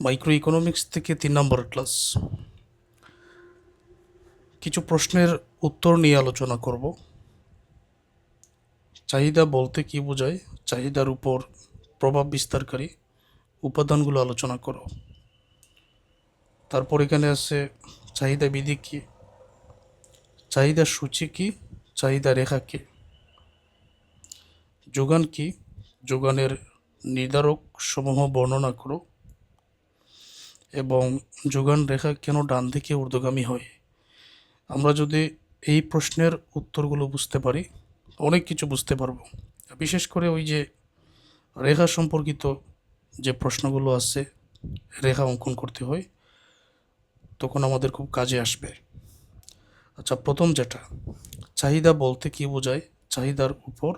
Micro economics থেকে 3 নম্বর class. কিছু প্রশ্নের উত্তর নিয়ে আলোচনা করব। চাহিদা বলতে কি বোঝায়, চাহিদার উপর প্রভাব বিস্তারকারী উপাদানগুলো আলোচনা করো। তারপর এখানে আছে চাহিদা বিধি কি, চাহিদা সূচি কি, চাহিদা রেখা কি, যোগান কি, যোগানের নির্ধারক সমূহ বর্ণনা করো, এবং যোগান রেখা কেন ডান দিকে ঊর্ধ্বগামী হয়। আমরা যদি এই প্রশ্নের উত্তরগুলো বুঝতে পারি, অনেক কিছু বুঝতে পারবো। বিশেষ করে ওই যে রেখা সম্পর্কিত যে প্রশ্নগুলো আছে, রেখা অঙ্কন করতে হয়, তখন আমাদের খুব কাজে আসবে। আচ্ছা, প্রথম যেটা, চাহিদা বলতে কি বোঝায়, চাহিদার উপর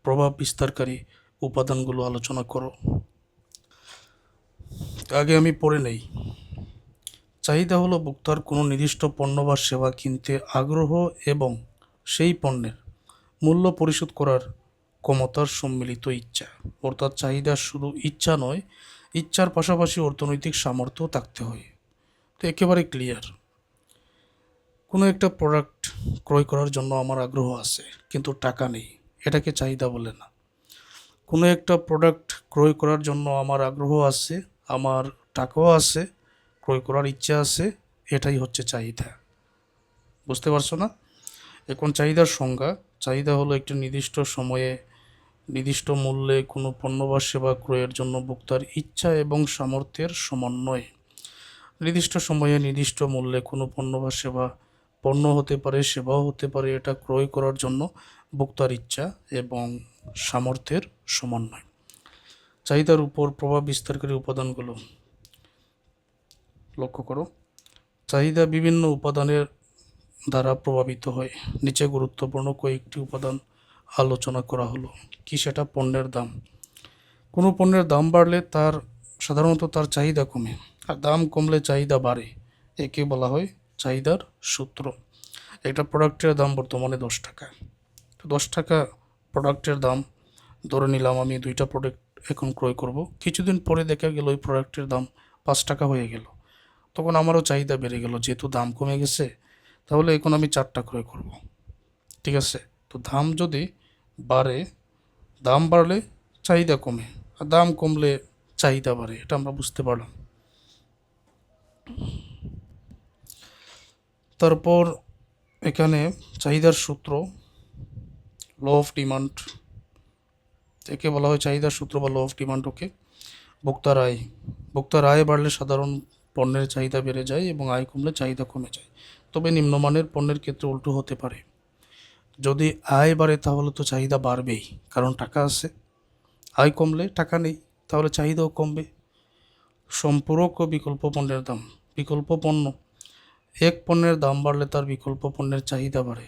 প্রভাব বিস্তারকারী উপাদানগুলো আলোচনা করো। আগে আমি পড়ে নেই। চাহিদা হলো ভোক্তার কোনো নির্দিষ্ট পণ্য বা সেবা কিনতে আগ্রহ এবং সেই পণ্যের মূল্য পরিশোধ করার ক্ষমতার সম্মিলিত ইচ্ছা। অর্থাৎ চাহিদা শুধু ইচ্ছা নয়, ইচ্ছার পাশাপাশি অর্থনৈতিক সামর্থ্য থাকতে হয়। তো একেবারে ক্লিয়ার। কোনো একটা প্রোডাক্ট ক্রয় করার জন্য আমার আগ্রহ আছে কিন্তু টাকা নেই, এটাকে চাহিদা বলে না। কোনো একটা প্রোডাক্ট ক্রয় করার জন্য আমার আগ্রহ আছে, আমার টাকাও আছে, ক্রয় করার ইচ্ছা আছে, এটাই হচ্ছে চাহিদা। বুঝতে পারছো না? এখন চাহিদার সংজ্ঞা, চাহিদা হলো একটি নির্দিষ্ট সময়ে নির্দিষ্ট মূল্যে কোনো পণ্য বা সেবা ক্রয়ের জন্য ভোক্তার ইচ্ছা এবং সামর্থ্যের সমন্বয়। নির্দিষ্ট সময়ে নির্দিষ্ট মূল্যে কোনো পণ্য বা সেবা, পণ্য হতে পারে, সেবাও হতে পারে, এটা ক্রয় করার জন্য ভোক্তার ইচ্ছা এবং সামর্থ্যের সমন্বয়। চাহিদার উপর প্রভাব বিস্তারকারী উপাদানগুলো লক্ষ্য করো। চাহিদা বিভিন্ন উপাদানের দ্বারা প্রভাবিত হয়। নিচে গুরুত্বপূর্ণ কয়েকটি উপাদান আলোচনা করা হলো। কি সেটা? পণ্যের দাম। কোনো পণ্যের দাম বাড়লে সাধারণত তার চাহিদা কমে, আর দাম কমলে চাহিদা বাড়ে। একে বলা হয় চাহিদার সূত্র। একটা প্রোডাক্টের দাম বর্তমানে 10 টাকা। তো 10 টাকা প্রোডাক্টের দাম, ধরে নিলাম আমি 2টা প্রোডাক্ট এখন ক্রয় করব। কিছুদিন পরে দেখা গেল ওই প্রোডাক্টের দাম 5 টাকা হয়ে গেল। তখন আমারও চাহিদা বেড়ে গেল, যেহেতু দাম কমে গেছে, তাহলে এখন আমি 4টা ক্রয় করব। ঠিক আছে? তো দাম যদি বাড়ে, দাম বাড়লে চাহিদা কমে, আর দাম কমলে চাহিদা বাড়ে। এটা আমরা বুঝতে পারলাম। তারপর এখানে চাহিদার সূত্র, ল অফ ডিমান্ড, একে বলা হয় চাহিদার সূত্র বা ল অফ ডিমান্ড। ওকে। ভোক্তার আয় বাড়লে সাধারণ পণ্যের চাহিদা বেড়ে যায় এবং আয় কমলে চাহিদা কমে যায়। তবে নিম্নমানের পণ্যের ক্ষেত্রে উল্টো হতে পারে। যদি আয় বাড়ে তাহলে তো চাহিদা বাড়বেই, কারণ টাকা আছে। আয় কমলে টাকা নেই, তাহলে চাহিদাও কমবে। সম্পূরক ও বিকল্প পণ্যের দাম। বিকল্প পণ্য, এক পণ্যের দাম বাড়লে তার বিকল্প পণ্যের চাহিদা বাড়ে,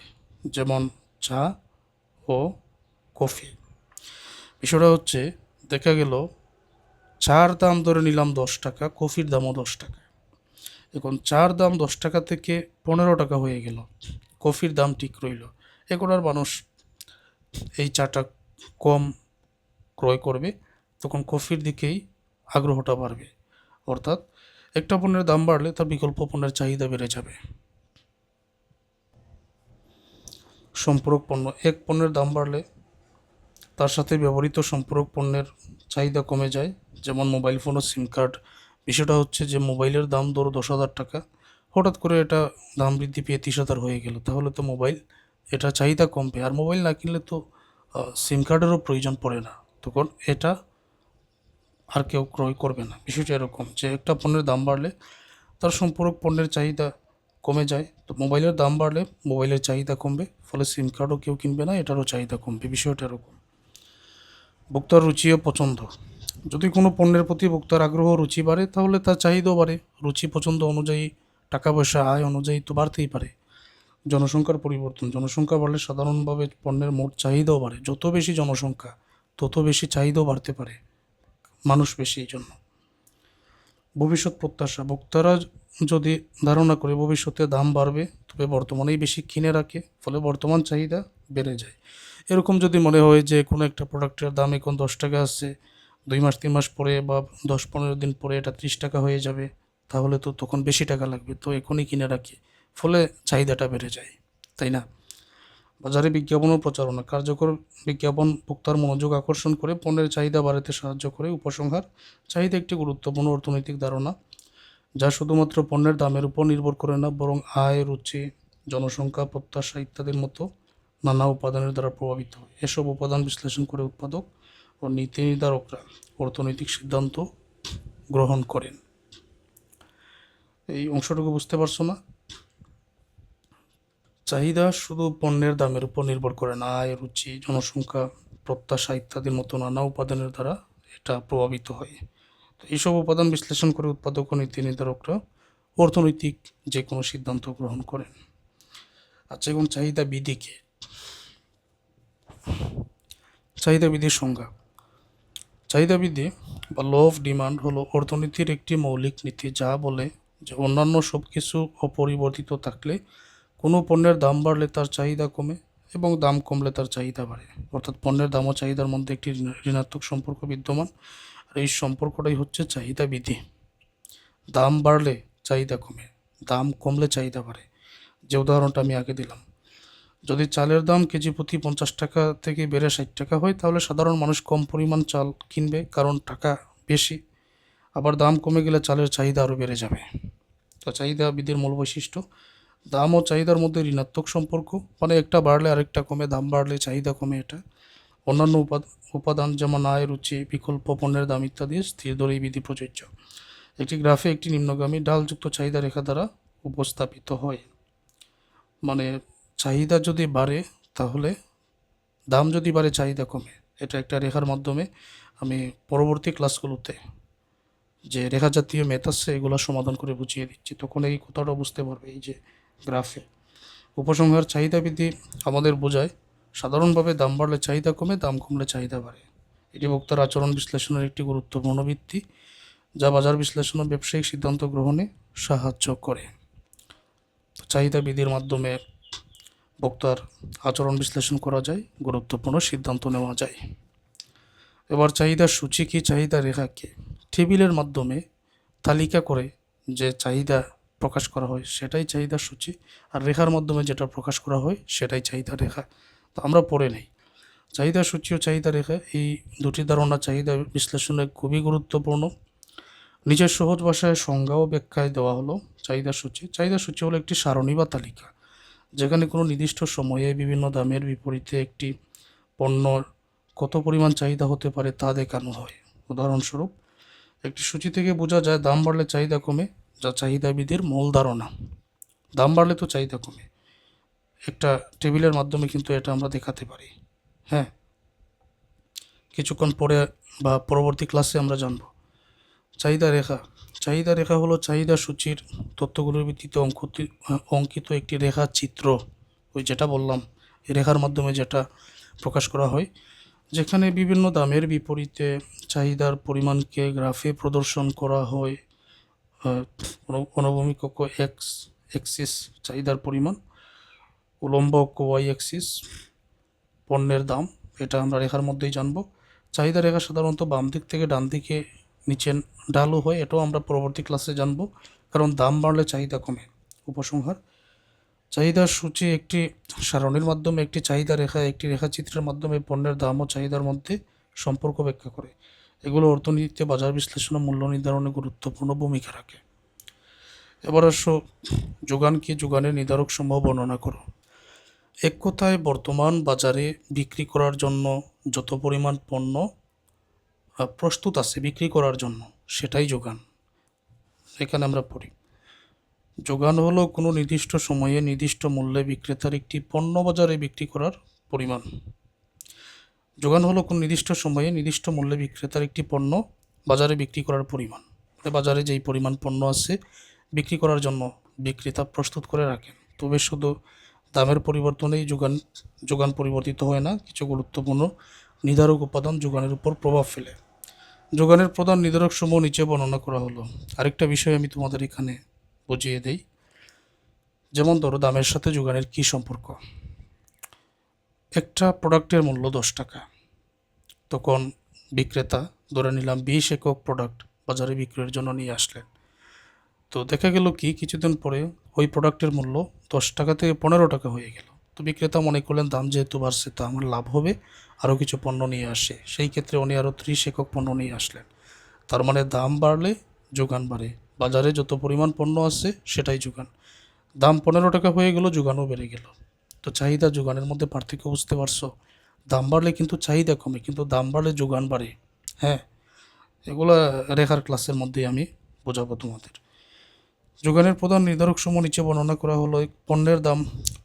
যেমন চা ও কফি। বিষয়টা হচ্ছে, দেখা গেল চার দাম ধরে নিলাম 10 টাকা, কফির দামও 10 টাকা। এখন চার দাম 10 টাকা থেকে 15 টাকা হয়ে গেল, কফির দাম ঠিক রইল। এখন আর মানুষ এই চাটা কম ক্রয় করবে, তখন কফির দিকেই আগ্রহটা বাড়বে। অর্থাৎ একটা পণ্যের দাম বাড়লে তার বিকল্প পণ্যের চাহিদা বেড়ে যাবে। সম্পূরক পণ্য, এক পণ্যের দাম বাড়লে তার সাথে ব্যবহৃত সম্পূরক পণ্যের চাহিদা কমে যায়, যেমন মোবাইল ফোন ও সিম কার্ড। বিষয়টা হচ্ছে যে মোবাইলের দাম ধরো 10,000 টাকা, হঠাৎ করে এটা দাম বৃদ্ধি পেয়ে 30,000 হয়ে গেল, তাহলে তো এটা চাহিদা কমবে। আর মোবাইল না কিনলে তো সিম কার্ডেরও প্রয়োজন পড়ে না, তখন এটা আর কেউ ক্রয় করবে না। বিষয়টা এরকম যে একটা পণ্যের দাম বাড়লে তার সম্পূরক পণ্যের চাহিদা কমে যায়, তো মোবাইলের দাম বাড়লে মোবাইলের চাহিদা কমবে, ফলে সিম কার্ডও কেউ কিনবে না, এটারও চাহিদা কমবে। বিষয়টা এরকম। ভোক্তার রুচি ও পছন্দ, যদি কোনো পণ্যের প্রতি ভোক্তার আগ্রহ রুচি বাড়ে তাহলে তার চাহিদাও বাড়ে। রুচি পছন্দ অনুযায়ী টাকা পয়সা আয় অনুযায়ী তো বাড়তেই পারে। জনসংখ্যার পরিবর্তন, জনসংখ্যা বাড়লে সাধারণভাবে পণ্যের মোট চাহিদাও বাড়ে। যত বেশি জনসংখ্যা তত বেশি চাহিদাও বাড়তে পারে, মানুষ বেশি এই জন্য। ভবিষ্যৎ প্রত্যাশা, ভোক্তারা যদি ধারণা করে ভবিষ্যতে দাম বাড়বে, তবে বর্তমানেই বেশি কিনে রাখে, ফলে বর্তমান চাহিদা বেড়ে যায়। এরকম যদি মনে হয় যে কোনো একটা প্রোডাক্টের দাম এখন 10 টাকা আছে, 2 মাস 3 মাস পরে বা 10-15 দিন পরে এটা 30 টাকা হয়ে যাবে, তাহলে তো তখন বেশি টাকা লাগবে, তো এখনই কিনে রাখি, ফলে চাহিদাটা বেড়ে যায়, তাই না? বাজারে বিজ্ঞাপন ও প্রচারণা, কার্যকর বিজ্ঞাপন ভোক্তার মনোযোগ আকর্ষণ করে পণ্যের চাহিদা বাড়াতে সাহায্য করে। উপসংহার: চাহিদা একটি গুরুত্বপূর্ণ অর্থনৈতিক ধারণা, যা শুধুমাত্র পণ্যের দামের উপর নির্ভর করে না, বরং আয়, রুচি, জনসংখ্যা, প্রত্যাশা ইত্যাদির মতো নানা উপাদানের দ্বারা প্রভাবিত হয়। এসব উপাদান বিশ্লেষণ করে উৎপাদক ও নীতি নির্ধারকরা অর্থনৈতিক সিদ্ধান্ত গ্রহণ করেন। এই অংশটুকু বুঝতে পারছো না? চাহিদা শুধু পণ্যের দামের উপর নির্ভর করে না, আয়, রুচি, জনসংখ্যা, প্রত্যাশা ইত্যাদির মতো নানা উপাদানের দ্বারা এটা প্রভাবিত হয়। তো এইসব উপাদান বিশ্লেষণ করে উৎপাদক ও নীতি নির্ধারকরা অর্থনৈতিক যে কোনো সিদ্ধান্ত গ্রহণ করেন। আচ্ছা, এখন চাহিদা বিধি কি? চাহিদা বিধির সংজ্ঞা: চাহিদা বিধি বা ল অফ ডিমান্ড হলো অর্থনীতির একটি মৌলিক নীতি, যা বলে যে অন্যান্য সব কিছু অপরিবর্তিত থাকলে কোনো পণ্যের দাম বাড়লে তার চাহিদা কমে এবং দাম কমলে তার চাহিদা বাড়ে। অর্থাৎ পণ্যের দাম ও চাহিদার মধ্যে একটি ঋণাত্মক সম্পর্ক বিদ্যমান, আর এই সম্পর্কটাই হচ্ছে চাহিদা বিধি। দাম বাড়লে চাহিদা কমে, দাম কমলে চাহিদা বাড়ে। যে উদাহরণটা আমি আগে দিলাম, যদি চালের দাম কেজি প্রতি 50 টাকা থেকে বেড়ে 60 টাকা হয়, তাহলে সাধারণ মানুষ কম পরিমাণ চাল কিনবে, কারণ টাকা বেশি। আবার দাম কমে গেলে চালের চাহিদা আরও বেড়ে যাবে। তো চাহিদা বিধির মূল বৈশিষ্ট্য: দাম ও চাহিদার মধ্যে ঋণাত্মক সম্পর্ক, মানে একটা বাড়লে আরেকটা কমে, দাম বাড়লে চাহিদা কমে। এটা অন্যান্য উপাদান যেমন আয়, রুচি, বিকল্প পণ্যের দাম ইত্যাদি স্থির দরে এই বিধি প্রযোজ্য। একটি গ্রাফে একটি নিম্নগামী ঢালযুক্ত চাহিদা রেখা দ্বারা উপস্থাপিত হয়। মানে চাহিদা যদি বাড়ে তাহলে দাম, যদি বাড়ে চাহিদা কমে। এটা একটা রেখার মাধ্যমে আমি পরবর্তী ক্লাসগুলোতে যে রেখা জাতীয় ম্যাথ আছে এগুলো সমাধান করে বুঝিয়ে দিচ্ছি, তখন এই কথাটা বুঝতে পারবে। এই যে গ্রাফে উপসংহার: চাহিদা বৃদ্ধি আমাদের বোঝায় সাধারণভাবে দাম বাড়লে চাহিদা কমে, দাম কমলে চাহিদা বাড়ে। এটি ভোক্তার আচরণ বিশ্লেষণের একটি গুরুত্বপূর্ণ ভিত্তি, যা বাজার বিশ্লেষণ ও ব্যবসায়িক সিদ্ধান্ত গ্রহণে সাহায্য করে। চাহিদা বৃদ্ধির মাধ্যমে ভোক্তার আচরণ বিশ্লেষণ করা যায়, গুরুত্বপূর্ণ সিদ্ধান্ত নেওয়া যায়। এবার চাহিদার সূচি কি, চাহিদা রেখা কি? টেবিলের মাধ্যমে তালিকা করে যে চাহিদা প্রকাশ করা হয় সেটাই চাহিদার সূচি, আর রেখার মাধ্যমে যেটা প্রকাশ করা হয় সেটাই চাহিদা রেখা। তো আমরা পড়ে নেই। চাহিদা সূচি ও চাহিদা রেখা, এই দুটি ধারণা চাহিদা বিশ্লেষণে খুবই গুরুত্বপূর্ণ। নিচের সহজ ভাষায় সংজ্ঞা ও ব্যাখ্যায় দেওয়া হলো চাহিদা সূচি। চাহিদা সূচি হলো একটি সারণী বা তালিকা, যেখানে কোনো নির্দিষ্ট সময়ে বিভিন্ন দামের বিপরীতে একটি পণ্যর কত পরিমাণ চাহিদা হতে পারে তা দেখানো হয়। উদাহরণস্বরূপ, একটি সূচি থেকে বোঝা যায় দাম বাড়লে চাহিদা কমে, যা চাহিদা বৃদ্ধির মূল ধারণা। দাম বাড়লে তো চাহিদা কমে, একটা টেবিলের মাধ্যমে কিন্তু এটা আমরা দেখাতে পারি। হ্যাঁ, কিছুক্ষণ পরে বা পরবর্তী ক্লাসে আমরা জানব। চাহিদা রেখা: চাহিদা রেখা হলো চাহিদা সূচির তথ্যগুলোর ভিত্তিতে অঙ্কিত একটি রেখা চিত্র। ওই যেটা বললাম, এই রেখার মাধ্যমে যেটা প্রকাশ করা হয়, যেখানে বিভিন্ন দামের বিপরীতে চাহিদার পরিমাণকে গ্রাফে প্রদর্শন করা হয়। অনুভূমিক অক্ষ এক্স এক্সিস চাহিদার পরিমাণ, উলম্ব অক্ষ ওয়াই এক্সিস পণ্যের দাম। এটা আমরা রেখার মধ্যেই জানব। চাহিদা রেখা সাধারণত বাম দিক থেকে ডান দিকে নিচে ঢালু হয়, এটাও আমরা পরবর্তী ক্লাসে জানব, কারণ দাম বাড়লে চাহিদা কমে। উপসংহার: চাহিদার সূচি একটি সারণীর মাধ্যমে একটি চাহিদা রেখা একটি রেখাচিত্রের মাধ্যমে পণ্যের দাম ও চাহিদার মধ্যে সম্পর্ক ব্যাখ্যা করে। এগুলো অর্থনীতিতে বাজার বিশ্লেষণ ও মূল্য নির্ধারণে গুরুত্বপূর্ণ ভূমিকা রাখে। এবার আসো যোগান কি, যোগানের নির্ধারক সমূহ বর্ণনা করো। এক কথায় বর্তমান বাজারে বিক্রি করার জন্য যত পরিমাণ পণ্য প্রস্তুত আছে বিক্রি করার জন্য, সেটাই যোগান। এখানে আমরা পড়ি, যোগান হলো কোনো নির্দিষ্ট সময়ে নির্দিষ্ট মূল্যে বিক্রেতার একটি পণ্য বাজারে বিক্রি করার পরিমাণ। যোগান হলো কোনো নির্দিষ্ট সময়ে নির্দিষ্ট মূল্যে বিক্রেতার একটি পণ্য বাজারে বিক্রি করার পরিমাণ। বাজারে যেই পরিমাণ পণ্য আছে বিক্রি করার জন্য বিক্রেতা প্রস্তুত করে রাখেন। তবে শুধু দামের পরিবর্তনেই যোগান পরিবর্তিত হয় না, কিছু গুরুত্বপূর্ণ নির্ধারক উপাদান যোগানের উপর প্রভাব ফেলে। যোগানের প্রধান নির্ধারক সমূহ নিচে বর্ণনা করা হলো। আরেকটা বিষয় আমি তোমাদের এখানে বুঝিয়ে দেই। যেমন ধরো, দামের সাথে যোগানের কী সম্পর্ক। একটা প্রোডাক্টের মূল্য 10 টাকা, তখন বিক্রেতা ধরে নিলাম 20 একক প্রোডাক্ট বাজারে বিক্রির জন্য নিয়ে আসলেন। তো দেখা গেল কি কিছুদিন পরে ওই প্রোডাক্টের মূল্য 10 টাকা থেকে 15 টাকা হয়ে গেল। তো বিক্রেতা মনে করলেন দাম যেহেতু বাড়ছে তা আমার লাভ হবে, আরও কিছু পণ্য নিয়ে আসে। সেই ক্ষেত্রে উনি আরও 30 একক পণ্য নিয়ে আসলেন। তার মানে দাম বাড়লে যোগান বাড়ে, বাজারে যত পরিমাণ পণ্য আছে সেটাই যোগান। দাম 15 টাকা হয়ে গেল, যোগানও বেড়ে গেল। তো চাহিদা যোগানের মধ্যে পার্থক্য বুঝতে পারছো? দাম বাড়লে কিন্তু চাহিদা কমে, কিন্তু দাম বাড়লে যোগান বাড়ে। হ্যাঁ, এগুলা রেখার ক্লাসের মধ্যেই আমি বোঝাবো তোমাদের। যোগানের প্রধান নির্ধারকসমূহ নিচে বর্ণনা করা হলো।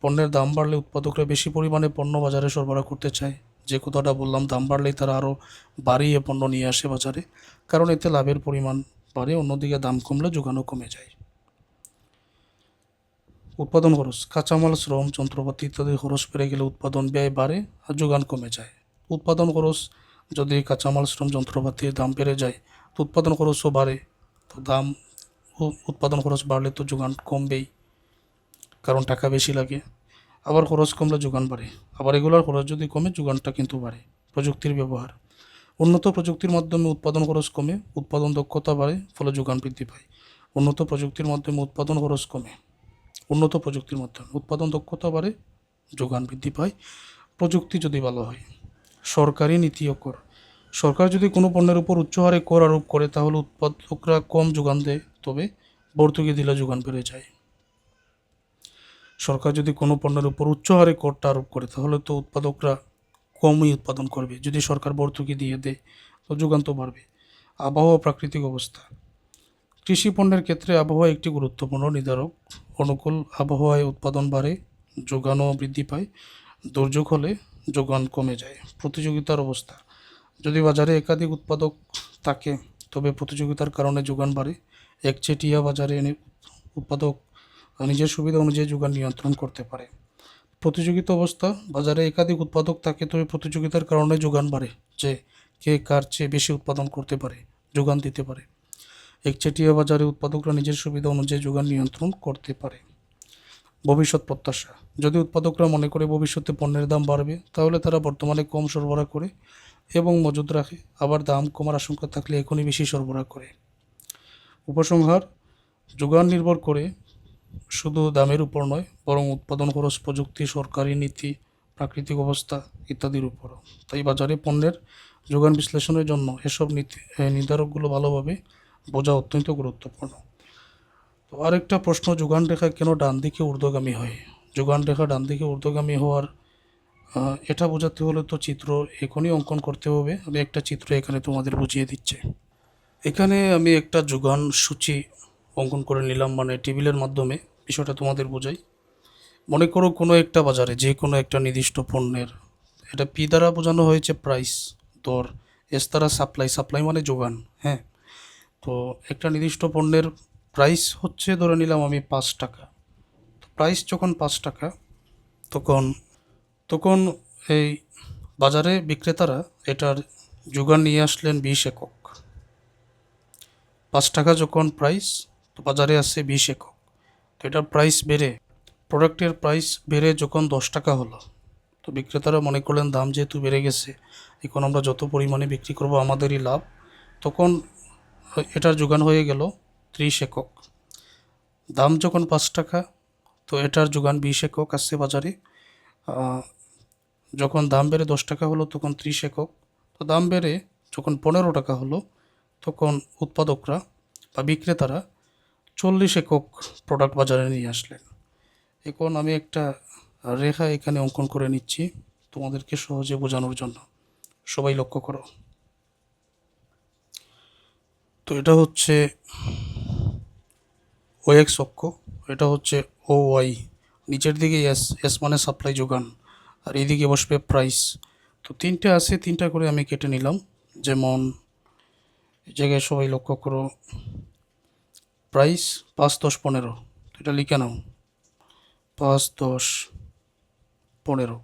পণ্যের দাম বাড়লে উৎপাদকরা বেশি পরিমাণে পণ্য বাজারে সরবরাহ করতে চায়। যে কথাটা বললাম, দাম বাড়লেই তারা আরও বাড়িয়ে পণ্য নিয়ে আসে বাজারে, কারণ এতে লাভের পরিমাণ বাড়ে। অন্যদিকে দাম কমলে যোগানও কমে যায়। উৎপাদন খরচ, কাঁচামাল, শ্রম, যন্ত্রপাতি ইত্যাদি খরচ বেড়ে গেলে উৎপাদন ব্যয় বাড়ে আর যোগান কমে যায়। উৎপাদন খরচ, যদি কাঁচামাল, শ্রম, যন্ত্রপাতির দাম বেড়ে যায় তো উৎপাদন খরচও বাড়ে। তো উৎপাদন খরচ বাড়লে তো যোগান কমবেই, কারণ টাকা বেশি লাগে। আবার খরচ কমলে যোগান বাড়ে। আবার এগুলোর খরচ যদি কমে, যোগানটা কিন্তু বাড়ে। প্রযুক্তির ব্যবহার, উন্নত প্রযুক্তির মাধ্যমে উৎপাদন খরচ কমে, উৎপাদন দক্ষতা বাড়ে, ফলে যোগান বৃদ্ধি পায়। উন্নত প্রযুক্তির মাধ্যমে উৎপাদন খরচ কমে, উন্নত প্রযুক্তির মাধ্যমে উৎপাদন দক্ষতা বাড়ে, যোগান বৃদ্ধি পায়। প্রযুক্তি যদি ভালো হয়। সরকারি নীতি ও কর, সরকার যদি কোনো পণ্যের উপর উচ্চ হারে কর আরোপ করে তাহলে উৎপাদকরা কম যোগান দেয়, তবে ভর্তুকি দিলে যোগান বেড়ে যায়। সরকার যদি কোনো পণ্যের উপর উচ্চ হারে করটা আরোপ করে তাহলে তো উৎপাদকরা কমই উৎপাদন করবে। যদি সরকার ভর্তুকি দিয়ে দেয় তো যোগান তো বাড়বে। আবহাওয়া ও প্রাকৃতিক অবস্থা, কৃষি পণ্যের ক্ষেত্রে আবহাওয়া একটি গুরুত্বপূর্ণ নির্ধারক। অনুকূল আবহাওয়ায় উৎপাদন বাড়ে, যোগানও বৃদ্ধি পায়। দুর্যোগ হলে যোগান কমে যায়। প্রতিযোগিতার অবস্থা, যদি বাজারে একাধিক উৎপাদক থাকে তবে প্রতিযোগিতার কারণে যোগান বাড়ে। একচেটিয়া বাজারে উৎপাদক নিজের সুবিধা অনুযায়ী যোগান নিয়ন্ত্রণ করতে পারে। প্রতিযোগিতা অবস্থা, বাজারে একাধিক উৎপাদক থাকে তবে প্রতিযোগিতার কারণে যোগান বাড়ে, যে কে কার চেয়ে বেশি উৎপাদন করতে পারে, যোগান দিতে পারে। একচেটিয়া বাজারে উৎপাদকরা নিজের সুবিধা অনুযায়ী যোগান নিয়ন্ত্রণ করতে পারে। ভবিষ্যৎ প্রত্যাশা, যদি উৎপাদকরা মনে করে ভবিষ্যতে পণ্যের দাম বাড়বে তাহলে তারা বর্তমানে কম সরবরাহ করে এবং মজুদ রাখে। আবার দাম কমার আশঙ্কা থাকলে এখনই বেশি সরবরাহ করে। উপসংহার, যোগান নির্ভর করে শুধু দামের উপর নয়, বরং উৎপাদন খরচ, প্রযুক্তি, সরকারি নীতি, প্রাকৃতিক অবস্থা ইত্যাদির উপরও। তাই বাজারে পণ্যের যোগান বিশ্লেষণের জন্য এসব নির্ধারকগুলো ভালোভাবে বোঝা অত্যন্ত গুরুত্বপূর্ণ। তো আরেকটা প্রশ্ন, যোগান রেখা কেন ডান দিকে ঊর্ধ্বগামী হয়? যোগান রেখা ডান দিকে ঊর্ধ্বগামী হওয়ার এটা বোঝাতে হলে তো চিত্র এখনই অঙ্কন করতে হবে। আমি একটা চিত্র এখানে তোমাদের বুঝিয়ে দিচ্ছি। এখানে আমি একটা যোগান সূচি অঙ্কন করে নিলাম, মানে টেবিলের মাধ্যমে বিষয়টা তোমাদের বোঝাই। মনে করো কোনো একটা বাজারে যে কোনো একটা নির্দিষ্ট পণ্যের, এটা পি দ্বারা বোঝানো হয়েছে প্রাইস, দর। এস দ্বারা সাপ্লাই, সাপ্লাই মানে যোগান। হ্যাঁ, তো একটা নির্দিষ্ট পণ্যের প্রাইস হচ্ছে, ধরে নিলাম আমি 5 টাকা। তো প্রাইস যখন 5 টাকা, তখন তখন এই বাজারে বিক্রেতারা এটার যোগান নিয়ে আসলেন 20 একক। 5 টাকা যখন প্রাইস, তো বাজারে আসছে 20 একক। তো এটার প্রাইস বেড়ে, প্রোডাক্টের প্রাইস বেড়ে যখন 10 টাকা হলো, তো বিক্রেতারা মনে করলেন দাম যেহেতু বেড়ে গেছে, এখন আমরা যত পরিমাণে বিক্রি করব আমাদেরই লাভ। তখন এটার যোগান হয়ে গেল 30 একক। দাম যখন 5 টাকা, তো এটার যোগান 20 একক আসছে বাজারে। যখন দাম বেড়ে 10 টাকা হলো তখন 30 একক। তো দাম বেড়ে যখন 15 টাকা হলো তখন উৎপাদকরা বা বিক্রেতারা 40 একক প্রোডাক্ট বাজারে নিয়ে আসলেন। এখন আমি একটা রেখা এখানে অঙ্কন করে নিচ্ছি তোমাদেরকে সহজে বোঝানোর জন্য। সবাই লক্ষ্য করো। তো এটা হচ্ছে ও এক্স অক্ষ, এটা হচ্ছে ও ওয়াই। নিচের দিকে এস, এস মানে সাপ্লাই, যোগান, আর এইদিকে বসবে প্রাইস। তো তিনটে আছে, তিনটা করে আমি কেটে নিলাম। যেমন এই জায়গায় সবাই লক্ষ্য করো, প্রাইস 5, 10, 15, তো এটা লিখে নাও 5, 10, 15।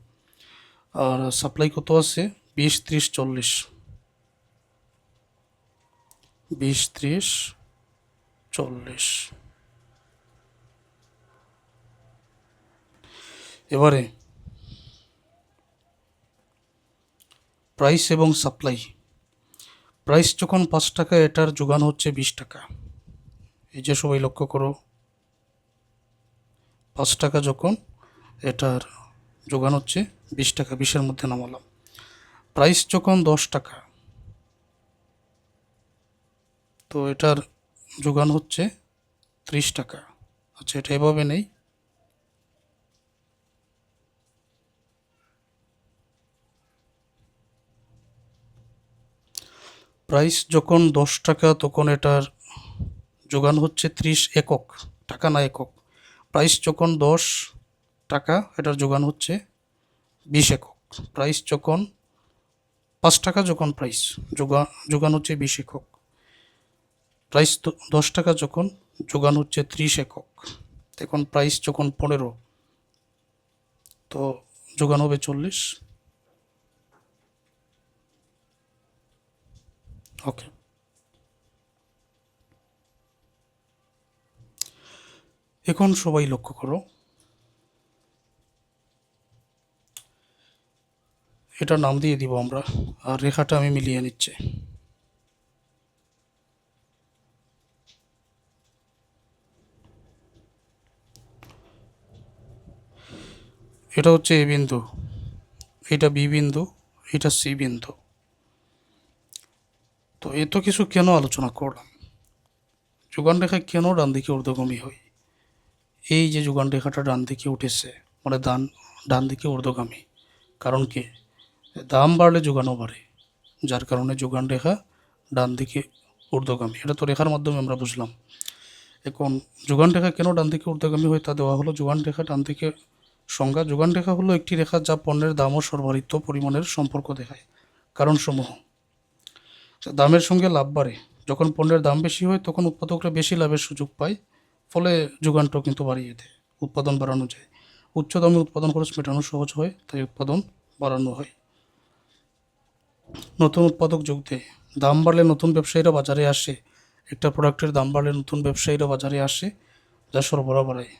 আর সাপ্লাই কত আছে? 20, 30, 40, 20, 30, 40। এবারে প্রাইস এবং সাপ্লাই, প্রাইস যখন 5 টাকা এটার যোগান হচ্ছে 20 টাকা। এই যে সবাই লক্ষ্য করো, 5 টাকা যখন এটার যোগান হচ্ছে 20 টাকা, 20-এর মধ্যে নামালাম। প্রাইস যখন 10 টাকা, তো এটার যোগান হচ্ছে 30 টাকা। আচ্ছা, এটা এভাবে নেই। প্রাইস যখন 10 টাকা তখন এটার যোগান হচ্ছে 30 একক, টাকা না একক। প্রাইস যখন 10 টাকা এটার যোগান হচ্ছে 20 একক। প্রাইস যখন 5 টাকা, যখন প্রাইস যোগান হচ্ছে 20 একক। প্রাইস 10 টাকা যখন যোগান হচ্ছে 30 একক। এখন প্রাইস যখন 15, তো যোগান হবে 40। ওকে, এখন সবাই লক্ষ্য করো, এটা নাম দিয়ে দিব আমরা, আর রেখাটা আমি মিলিয়ে নিচ্ছি। এটা হচ্ছে এ বিন্দু, এটা বি বিন্দু, এটা সি বিন্দু। তো এত কিছু কেন আলোচনা করলাম? যোগান রেখা কেন ডান দিকে ঊর্ধ্বগামী হয়? এই যে যোগান রেখাটা ডান দিকে উঠেছে, মানে ডান দিকে ঊর্ধ্বগামী, কারণ কি? দাম বাড়লে যোগানও বাড়ে, যার কারণে যোগান রেখা ডান দিকে ঊর্ধ্বগামী। এটা তো রেখার মাধ্যমে আমরা বুঝলাম। এখন যোগান রেখা কেন ডান দিকে ঊর্ধ্বগামী হয় তা দেওয়া হলো। যোগান রেখা ডান দিকে সংজ্ঞা: যোগান রেখা হলো একটি রেখা যা পণ্যের দাম ও সরবরাহিত পরিমাণের সম্পর্ক দেখায়। কারণসমূহ: দামের সঙ্গে লাভ বাড়ে। যখন পণ্যের দাম বেশি হয় তখন উৎপাদকরা বেশি লাভের সুযোগ পায়, ফলে যোগানটাও কিন্তু বাড়িয়ে দেয়, উৎপাদন বাড়ানো যায়। উচ্চ দামে উৎপাদন খরচ মেটানো সহজ হয়, তাই উৎপাদন বাড়ানো হয়। নতুন উৎপাদক যোগ দেয়। দাম বাড়লে নতুন ব্যবসায়ীরা বাজারে আসে। একটা প্রোডাক্টের দাম বাড়লে নতুন ব্যবসায়ীরা বাজারে আসে, যা সরবরাহ বাড়ায়।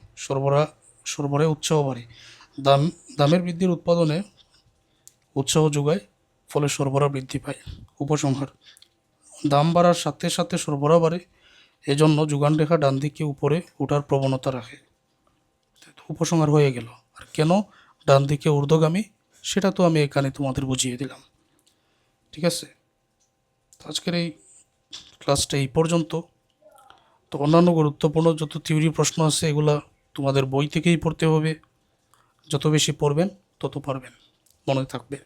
সরবরাহে উৎসাহ বাড়ে। দামের বৃদ্ধির উৎপাদনে উৎসাহ যোগায়, ফলে সরবরাহ বৃদ্ধি পায়। উপসংহার: দাম বাড়ার সাথে সাথে সরবরাহ বাড়ে, এজন্য যোগান রেখা ডান দিকে উপরে ওঠার প্রবণতা রাখে। উপসংহার হয়ে গেল। আর কেন ডান দিকে ঊর্ধ্বগামী, সেটা তো আমি এখানে তোমাদের বুঝিয়ে দিলাম। ঠিক আছে, আজকের এই ক্লাসটা এই পর্যন্ত। তো অন্যান্য গুরুত্বপূর্ণ যত থিওরি প্রশ্ন আছে এগুলা তোমাদের বই থেকেই পড়তে হবে। যত বেশি পড়বেন তত পারবেন, মনে থাকবে।